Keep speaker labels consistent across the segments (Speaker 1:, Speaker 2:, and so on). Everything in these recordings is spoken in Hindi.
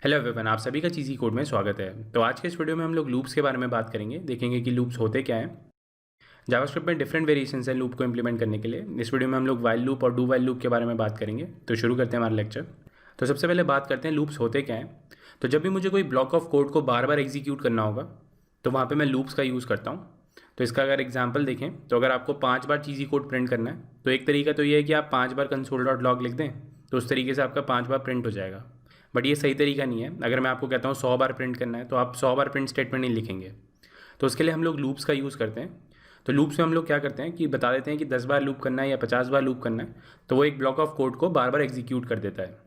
Speaker 1: हेलो एवरीवन, आप सभी का चीज़ी कोड में स्वागत है। तो आज के इस वीडियो में हम लोग लूप्स के बारे में बात करेंगे, देखेंगे कि लूप्स होते क्या हैं। जावास्क्रिप्ट में डिफरेंट वेरिएशंस हैं लूप को इंप्लीमेंट करने के लिए। इस वीडियो में हम लोग वाइल लूप और डू वाइल लूप के बारे में बात करेंगे। तो शुरू करते हैं हमारा लेक्चर। तो सबसे पहले बात करते हैं लूप्स होते क्या हैं। तो जब भी मुझे कोई ब्लॉक ऑफ कोड को बार बार एग्जीक्यूट करना होगा तो वहाँ पर मैं लूप्स का यूज़ करता हूँ। तो इसका अगर एग्जाम्पल देखें तो अगर आपको 5 बार चीज़ी कोड प्रिंट करना है तो एक तरीका तो ये है कि आप 5 बार console.log लिख दें, तो उस तरीके से आपका 5 बार प्रिंट हो जाएगा। बट ये सही तरीका नहीं है। अगर मैं आपको कहता हूँ 100 बार प्रिंट करना है तो आप 100 बार प्रिंट स्टेटमेंट नहीं लिखेंगे। तो उसके लिए हम लोग लूप्स का यूज़ करते हैं। तो लूप्स में हम लोग क्या करते हैं कि बता देते हैं कि 10 बार लूप करना है या 50 बार लूप करना है, तो वो एक ब्लॉक ऑफ कोड को बार बार एग्जीक्यूट कर देता है।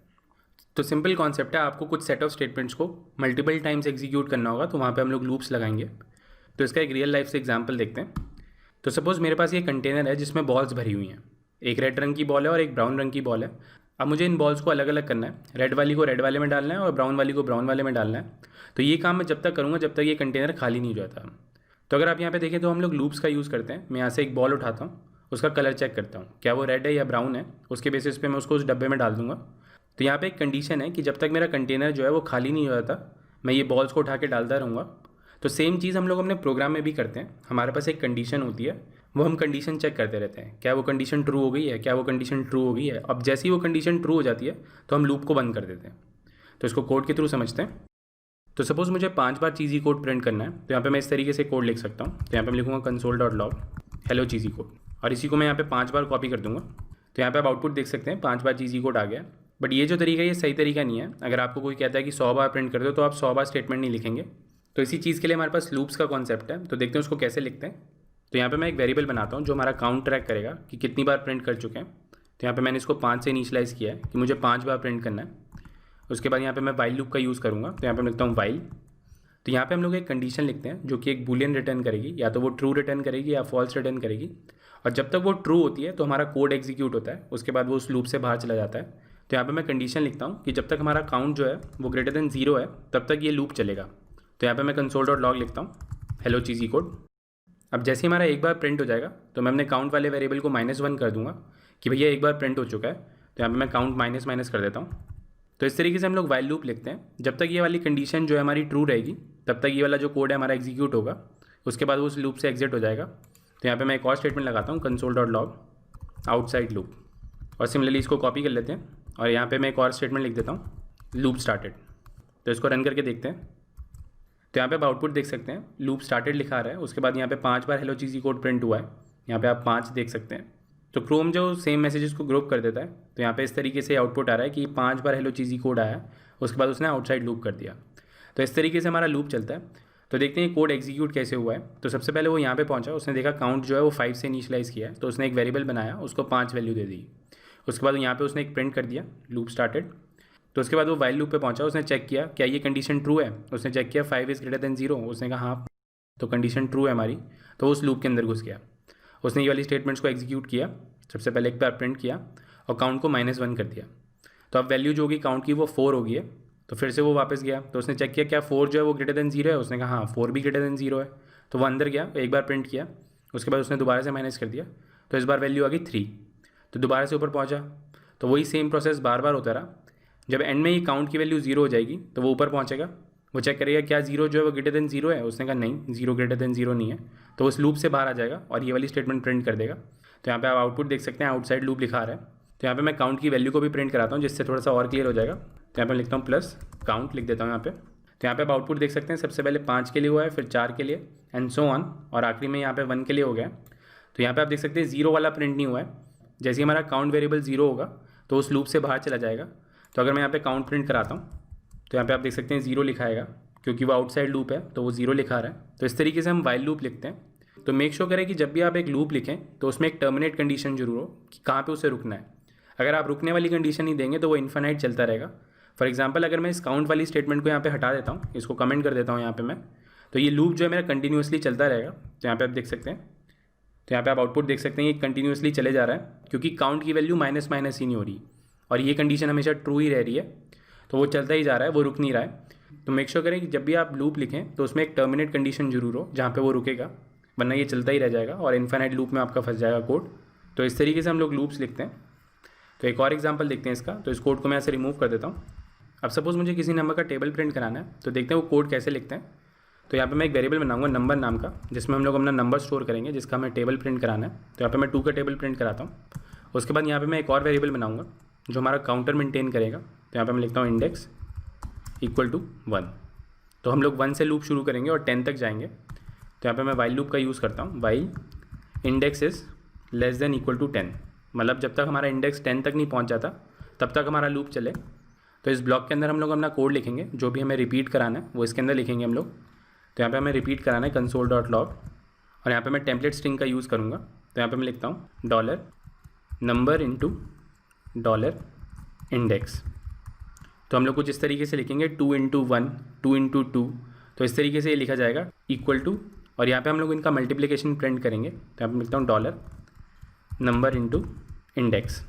Speaker 1: तो सिंपल कॉन्सेप्ट है, आपको कुछ सेट ऑफ स्टेटमेंट्स को मल्टीपल टाइम्स एग्जीक्यूट करना होगा, तो वहाँ पर हम लोग लूप्स लगाएंगे। तो इसका एक रियल लाइफ से एग्जाम्पल देखते हैं। तो सपोज़ मेरे पास ये कंटेनर है जिसमें बॉल्स भरी हुई हैं। एक रेड रंग की बॉल है और एक ब्राउन रंग की बॉल है। अब मुझे इन बॉल्स को अलग अलग करना है। रेड वाली को रेड वाले में डालना है और ब्राउन वाली को ब्राउन वाले में डालना है। तो ये काम मैं जब तक करूँगा जब तक ये कंटेनर खाली नहीं हो जाता। तो अगर आप यहाँ पे देखें तो हम लोग लूप्स का यूज़ करते हैं। मैं यहाँ से एक बॉल उठाता हूँ, उसका कलर चेक करता हूँ क्या वो रेड है या ब्राउन है। उसके बेसिस पे मैं उसको उस डब्बे में डाल दूँगा। तो यहाँ पे एक कंडीशन है कि जब तक मेरा कंटेनर जो है वो खाली नहीं हो जाता मैं ये बॉल्स को उठा के डालता रहूँगा। तो सेम चीज़ हम लोग अपने प्रोग्राम में भी करते हैं। हमारे पास एक कंडीशन होती है, वो हम कंडीशन चेक करते रहते हैं, क्या वो कंडीशन ट्रू हो गई है, क्या वो कंडीशन ट्रू हो गई है। अब जैसे ही वो कंडीशन ट्रू हो जाती है तो हम लूप को बंद कर देते हैं। तो इसको कोड के थ्रू समझते हैं। तो सपोज़ मुझे 5 बार चीज़ी कोड प्रिंट करना है, तो यहाँ पे मैं इस तरीके से कोड लिख सकता हूँ। तो यहाँ पे मैं लिखूँगा console.log हेलो चीज़ी कोड, और इसी को मैं यहाँ पे 5 बार कॉपी कर दूँगा। तो यहाँ पे आप आउटपुट देख सकते हैं 5 बार चीज़ी कोड आ गया। बट ये जो तरीका है ये सही तरीका नहीं है। अगर आपको कोई कहता है कि 100 बार प्रिंट कर दो तो आप 100 बार स्टेटमेंट नहीं लिखेंगे। तो इसी चीज़ के लिए हमारे पास लूप्स का कॉन्सेप्ट है। तो देखते हैं उसको कैसे लिखते हैं। तो यहाँ पे मैं एक वेरिएबल बनाता हूँ जो हमारा काउंट ट्रैक करेगा कि कितनी बार प्रिंट कर चुके हैं। तो यहाँ पे मैंने इसको 5 से इनिशियलाइज़ किया है कि मुझे 5 बार प्रिंट करना है। उसके बाद यहाँ पे मैं वाइल लूप का यूज़ करूँगा। तो यहाँ पे मैं लिखता हूँ वाइल। तो यहाँ पे हम लोग एक कंडीशन लिखते हैं जो कि एक बूलियन रिटर्न करेगी, या तो वो ट्रू रिटर्न करेगी या फॉल्स रिटर्न करेगी। और जब तक वो ट्रू होती है तो हमारा कोड एग्जीक्यूट होता है, उसके बाद वो उस लूप से बाहर चला जाता है। तो यहाँ पे मैं कंडीशन लिखता हूँ कि जब तक हमारा काउंट जो है वो ग्रेटर देन 0 है तब तक ये लूप चलेगा। तो यहाँ पे मैं console.log लिखता हूँ हेलो चीज़ी कोड। अब जैसे ही हमारा एक बार प्रिंट हो जाएगा तो मैं अपने काउंट वाले वेरिएबल को -1 कर दूंगा कि भैया एक बार प्रिंट हो चुका है। तो यहाँ पे मैं काउंट माइनस माइनस कर देता हूँ। तो इस तरीके से हम लोग वाइल लूप लिखते हैं। जब तक ये वाली कंडीशन जो है हमारी ट्रू रहेगी तब तक ये वाला जो कोड है हमारा एग्जीक्यूट होगा। उसके बाद वो उस लूप से एग्जिट हो जाएगा। तो यहाँ पे मैं एक और स्टेटमेंट लगाता हूँ console.log आउटसाइड लूप, और सिमिलरली इसको कॉपी कर लेते हैं और यहाँ पे मैं एक और स्टेटमेंट लिख देता हूँ लूप स्टार्टेड। तो इसको रन करके देखते हैं। तो यहाँ पे आप आउटपुट देख सकते हैं लूप स्टार्टेड लिखा रहा है। उसके बाद यहाँ पे 5 बार हेलो चीज़ी कोड प्रिंट हुआ है। यहाँ पे आप 5 देख सकते हैं। तो क्रोम जो सेम मैसेजेस को ग्रुप कर देता है, तो यहाँ पे इस तरीके से आउटपुट आ रहा है कि 5 बार हेलो चीज़ी कोड आया, उसके बाद उसने आउटसाइड लूप कर दिया। तो इस तरीके से हमारा लूप चलता है। तो देखते हैं कोड एग्जीक्यूट कैसे हुआ है। तो सबसे पहले वो यहाँ पे पहुँचा, उसने देखा काउंट जो है वो 5 से इनिशियलाइज़ किया है, तो उसने एक वेरिएबल बनाया, उसको 5 वैल्यू दे दी। उसके बाद यहाँ पे उसने एक प्रिंट कर दिया लूप स्टार्टेड। तो उसके बाद वो वाइल लूप पे पहुंचा, उसने चेक किया क्या ये कंडीशन ट्रू है। उसने चेक किया 5 इज़ ग्रेटर देन 0। उसने कहा हाँ, तो कंडीशन ट्रू है हमारी। तो वो उस लूप के अंदर घुस गया। उसने ये वाली स्टेटमेंट्स को एग्जीक्यूट किया। सबसे पहले एक बार प्रिंट किया और काउंट को -1 कर दिया। तो अब वैल्यू जो होगी काउंट की वो 4 होगी है। तो फिर से वो वापस गया, तो उसने चेक किया क्या 4 जो है वो ग्रेटर देन 0 है। उसने कहा हाँ, 4 भी ग्रेटर देन 0 है। तो वो अंदर गया, एक बार प्रिंट किया, उसके बाद उसने दोबारा से माइनस कर दिया। तो इस बार वैल्यू आ गई 3। तो दोबारा से ऊपर पहुँचा। तो वही सेम प्रोसेस बार बार होता रहा। जब एंड में ये काउंट की वैल्यू 0 हो जाएगी तो वो ऊपर पहुंचेगा, वो चेक करेगा क्या 0 जो है वो ग्रेटर देन 0 है। उसने कहा नहीं, 0 ग्रेटर देन 0 नहीं है। तो उस लूप से बाहर आ जाएगा और ये वाली स्टेटमेंट प्रिंट कर देगा। तो यहाँ पे आप आउटपुट देख सकते हैं आउटसाइड लूप लिखा रहा है। तो यहाँ पे मैं काउंट की वैल्यू को भी प्रिंट कराता हूँ जिससे थोड़ा सा और क्लियर हो जाएगा। तो यहाँ पे लिखता हूँ प्लस काउंट लिख देता हूँ यहाँ पे। तो यहाँ पे आप आउटपुट देख सकते हैं, सबसे पहले 5 के लिए हुआ है, फिर 4 के लिए, एंड सो ऑन, और आखिरी में यहाँ पे 1 के लिए हो गया। तो यहाँ पे आप देख सकते हैं 0 वाला प्रिंट नहीं हुआ है। जैसे ही हमारा काउंट वेरिएबल 0 होगा तो उस लूप से बाहर चला जाएगा। तो अगर मैं यहाँ पे काउंट प्रिंट कराता हूँ तो यहाँ पे आप देख सकते हैं 0 लिखा आएगा, क्योंकि वो आउटसाइड लूप है तो वो 0 लिखा रहा है। तो इस तरीके से हम वाइल लूप लिखते हैं। तो मेक श्योर करें कि जब भी आप एक लूप लिखें तो उसमें एक टर्मिनेट कंडीशन जरूर हो कि कहाँ पे उसे रुकना है। अगर आप रुकने वाली कंडीशन नहीं देंगे तो वो इन्फिनाइट चलता रहेगा। फॉर एग्जाम्पल अगर मैं इस काउंट वाली स्टेटमेंट को यहाँ पे हटा देता हूँ, इसको कमेंट कर देता हूँ यहाँ पे मैं, तो ये लूप जो है मेरा कंटिन्यूसली चलता रहेगा। तो यहाँ पे आप देख सकते हैं, तो यहाँ पे आप आउटपुट देख सकते हैं ये कंटिन्यूसली चले जा रहा है, क्योंकि काउंट की वैल्यू माइनस माइनस ही नहीं हो रही और ये कंडीशन हमेशा ट्रू ही रह रही है। तो वो चलता ही जा रहा है, वो रुक नहीं रहा है। तो मेक श्योर करें कि जब भी आप लूप लिखें तो उसमें एक टर्मिनेट कंडीशन जरूर हो जहाँ पे वो रुकेगा, वरना ये चलता ही रह जाएगा और इन्फिनाइट लूप में आपका फंस जाएगा कोड। तो इस तरीके से हम लोग लूप्स लिखते हैं। तो एक और एग्जांपल देखते हैं इसका। तो इस कोड को मैं ऐसे रिमूव कर देता हूँ। अब सपोज़ मुझे किसी नंबर का टेबल प्रिंट कराना है, तो देखते हैं वो कोड कैसे लिखते हैं। तो यहाँ पे मैं एक वेरिएबल बनाऊंगा नंबर नाम का, जिसमें हम लोग अपना नंबर स्टोर करेंगे, जिसका हमें टेबल प्रिंट कराना है। तो यहाँ पे मैं 2 का टेबल प्रिंट कराता हूँ। उसके बाद यहाँ पे मैं एक और वेरिएबल बनाऊंगा जो हमारा काउंटर मेंटेन करेगा। तो यहाँ पे मैं लिखता हूँ इंडेक्स इक्वल टू 1। तो हम लोग 1 से लूप शुरू करेंगे और 10 तक जाएंगे। तो यहाँ पे मैं वाइल लूप का यूज़ करता हूँ, while index is less than equal to 10। मतलब जब तक हमारा इंडेक्स 10 तक नहीं पहुँच जाता तब तक हमारा लूप चले। तो इस ब्लॉक के अंदर हम लोग अपना कोड लिखेंगे, जो भी हमें रिपीट कराना है वो इसके अंदर लिखेंगे हम लोग। तो यहाँ पे हमें रिपीट कराना है console.log, और यहाँ पे मैं टेम्पलेट स्ट्रिंग का यूज़ करूँगा। तो यहाँ पे मैं लिखता हूँ dollar number into dollar index. तो हम लोग कुछ इस तरीके से लिखेंगे 2 इंटू 1, 2 इंटू 2, तो इस तरीके से ये लिखा जाएगा इक्वल टू, और यहाँ पे हम लोग इनका मल्टीप्लिकेशन प्रिंट करेंगे। तो यहाँ पे लिखता हूँ डॉलर नंबर इंटू इंडेक्स।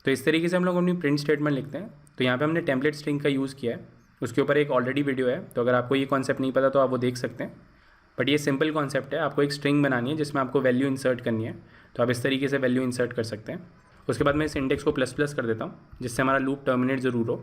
Speaker 1: तो इस तरीके से हम लोग अपनी प्रिंट स्टेटमेंट लिखते हैं। तो यहाँ पे हमने टेम्पलेट स्ट्रिंग का यूज़ किया है, उसके ऊपर एक ऑलरेडी वीडियो है, तो अगर आपको ये कॉन्सेप्ट नहीं पता तो आप वो देख सकते हैं। बट ये सिंपल कॉन्सेप्ट है, आपको एक स्ट्रिंग बनानी है जिसमें आपको वैल्यू इंसर्ट करनी है। तो आप इस तरीके से वैल्यू इंसर्ट कर सकते हैं। उसके बाद मैं इस इंडेक्स को ++ कर देता हूँ, जिससे हमारा लूप टर्मिनेट ज़रूर हो।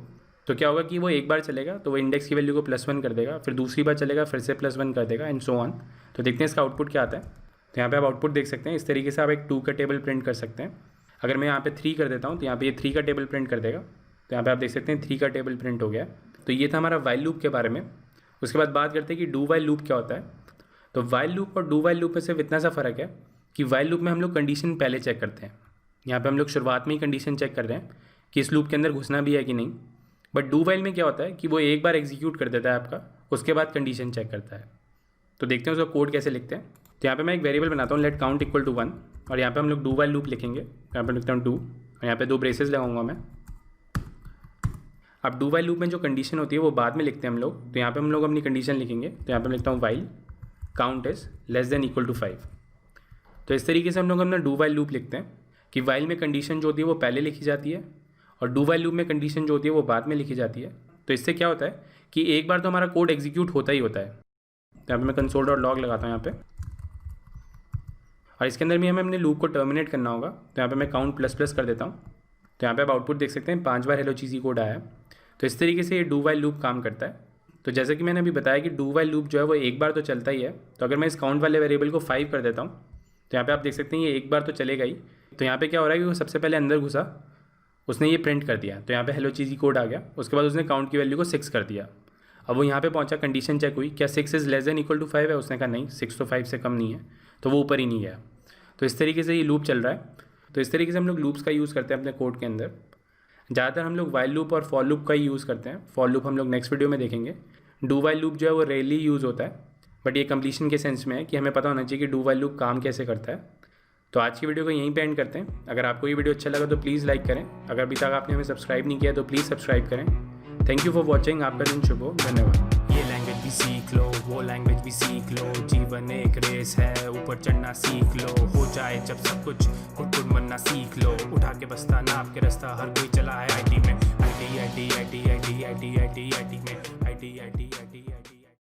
Speaker 1: तो क्या होगा कि वो एक बार चलेगा तो वो इंडेक्स की वैल्यू को +1 कर देगा, फिर दूसरी बार चलेगा फिर से +1 कर देगा, एंड सो ऑन। तो देखते हैं इसका आउटपुट क्या आता है। तो यहाँ पे आप आउटपुट देख सकते हैं। इस तरीके से आप एक 2 का टेबल प्रिंट कर सकते हैं। अगर मैं यहाँ पे 3 कर देता हूँ तो यहाँ पे ये 3 का टेबल प्रिंट कर देगा। तो यहाँ पे आप देख सकते हैं 3 का टेबल प्रिंट हो गया। तो ये था हमारा वाइल लूप के बारे में। उसके बाद बात करते हैं कि डू वाइल लूप क्या होता है। तो वाइल लूप और डू वाइल लूप में सिर्फ इतना सा फ़र्क है कि वाइल लूप में हम लोग कंडीशन पहले चेक करते हैं। यहाँ पे हम लोग शुरुआत में ही कंडीशन चेक कर रहे हैं कि इस लूप के अंदर घुसना भी है कि नहीं। बट डू वाइल में क्या होता है कि वो एक बार एग्जीक्यूट कर देता है आपका, उसके बाद कंडीशन चेक करता है। तो देखते हैं उसका कोड कैसे लिखते हैं। तो यहाँ पे मैं एक वेरिएबल बनाता हूँ लेट काउंट इक्वल टू 1, और यहाँ पे हम लोग डू वाइल लूप लिखेंगे। यहाँ पे लिखता हूँ 2, और यहाँ पे 2 ब्रेसेस लगाऊंगा मैं। अब डू वाइल लूप में जो कंडीशन होती है वो बाद में लिखते हैं हम लोग। तो यहाँ पे हम लोग अपनी कंडीशन लिखेंगे। तो यहाँ पे मैं लिखता हूँ while count is less than equal to 5। तो इस तरीके से हम लोग अपना डू वाइल लूप लिखते हैं कि वाइल में कंडीशन जो होती है वो पहले लिखी जाती है, और डू वाइल लूप में कंडीशन जो होती है वो बाद में लिखी जाती है। तो इससे क्या होता है कि एक बार तो हमारा कोड एग्जीक्यूट होता ही होता है। तो यहाँ पे मैं console.log लगाता हूँ यहाँ पे, और इसके अंदर भी हमें अपने लूप को टर्मिनेट करना होगा। तो यहाँ पे मैं काउंट ++ कर देता हूँ। तो यहाँ पे आप आउटपुट देख सकते हैं 5 बार हेलो चीज़ी कोड आया है। तो इस तरीके से ये डू वाइल लूप काम करता है। तो जैसे कि मैंने अभी बताया कि डू वाइल लूप जो है वो एक बार तो चलता ही है। तो अगर मैं इस काउंट वाले वेरिएबल को 5 कर देता हूँ तो यहाँ पे आप देख सकते हैं ये एक बार तो चलेगा ही। तो यहाँ पे क्या हो रहा है कि वो सबसे पहले अंदर घुसा, उसने ये प्रिंट कर दिया। तो यहाँ पे हेलो चीज़ी कोड आ गया। उसके बाद उसने काउंट की वैल्यू को 6 कर दिया। अब वो यहाँ पे पहुँचा, कंडीशन चेक हुई, क्या 6 is less than equal to 5 है। उसने कहा नहीं, 6 तो 5 से कम नहीं है, तो वो ऊपर ही नहीं गया। तो इस तरीके से ये लूप चल रहा है। तो इस तरीके से हम लोग लूप्स का यूज़ करते हैं अपने कोड के अंदर। ज़्यादातर हम लोग वाइल लूप और फॉर लूप का ही यूज़ करते हैं। फॉर लूप हम लोग नेक्स्ट वीडियो में देखेंगे। डू वाइल लूप जो है वो रेयरली यूज़ होता है, बट ये कंप्लीशन के सेंस में है कि हमें पता होना चाहिए कि डू वाइल लूप काम कैसे करता है। तो आज की वीडियो को यहीं पे एंड करते हैं। अगर आपको ये वीडियो अच्छा लगा तो प्लीज़ लाइक करें। अगर अभी तक आपने हमें सब्सक्राइब नहीं किया तो प्लीज़ सब्सक्राइब करें। Thank you for watching. आपका दिन शुभ हो। धन्यवाद।
Speaker 2: ये लैंग्वेज भी सीख लो, वो लैंग्वेज भी सीख लो। जीवन एक रेस है, ऊपर चढ़ना सीख लो। हो जाए जब सब कुछ, खुद बनना सीख लो। उठा के बस्ता, नाप के रास्ता, हर कोई चला है आईटी में। आईटी में, आईटी